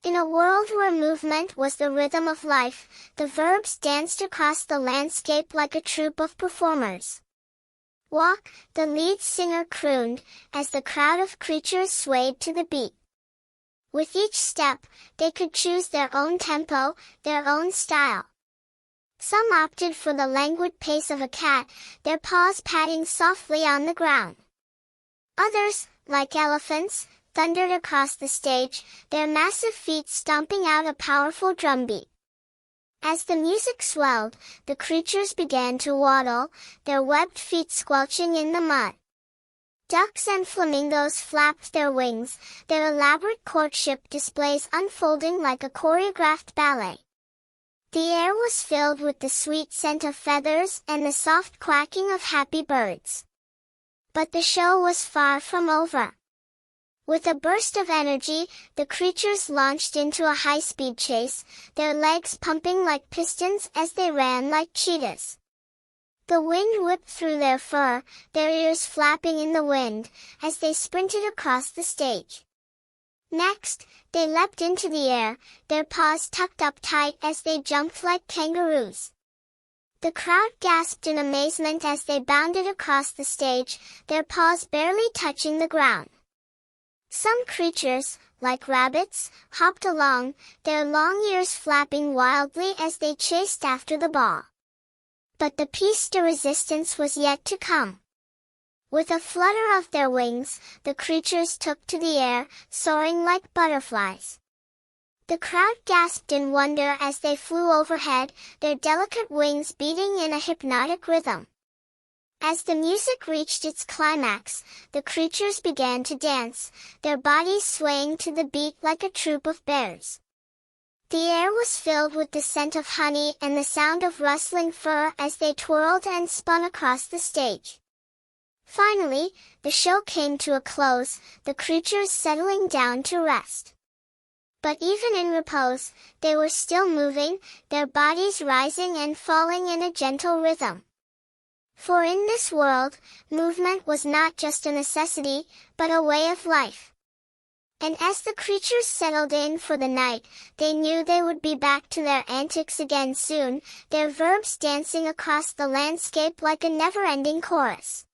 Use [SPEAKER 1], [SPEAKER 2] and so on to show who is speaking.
[SPEAKER 1] In a world where movement was the rhythm of life, the verbs danced across the landscape like a troupe of performers. Walk, the lead singer crooned, as the crowd of creatures swayed to the beat. With each step, they could choose their own tempo, their own style. Some opted for the languid pace of a cat, their paws patting softly on the ground. Others, like elephants, thundered across the stage, their massive feet stomping out a powerful drumbeat. As the music swelled, the creatures began to waddle, their webbed feet squelching in the mud. Ducks and flamingos flapped their wings, their elaborate courtship displays unfolding like a choreographed ballet. The air was filled with the sweet scent of feathers and the soft quacking of happy birds. But the show was far from over. With a burst of energy, the creatures launched into a high-speed chase, their legs pumping like pistons as they ran like cheetahs. The wind whipped through their fur, their ears flapping in the wind, as they sprinted across the stage. Next, they leapt into the air, their paws tucked up tight as they jumped like kangaroos. The crowd gasped in amazement as they bounded across the stage, their paws barely touching the ground. Some creatures, like rabbits, hopped along, their long ears flapping wildly as they chased after the ball. But the piece de resistance was yet to come. With a flutter of their wings, the creatures took to the air, soaring like butterflies. The crowd gasped in wonder as they flew overhead, their delicate wings beating in a hypnotic rhythm. As the music reached its climax, the creatures began to dance, their bodies swaying to the beat like a troop of bears. The air was filled with the scent of honey and the sound of rustling fur as they twirled and spun across the stage. Finally, the show came to a close, the creatures settling down to rest. But even in repose, they were still moving, their bodies rising and falling in a gentle rhythm. For in this world, movement was not just a necessity, but a way of life. And as the creatures settled in for the night, they knew they would be back to their antics again soon, their verbs dancing across the landscape like a never-ending chorus.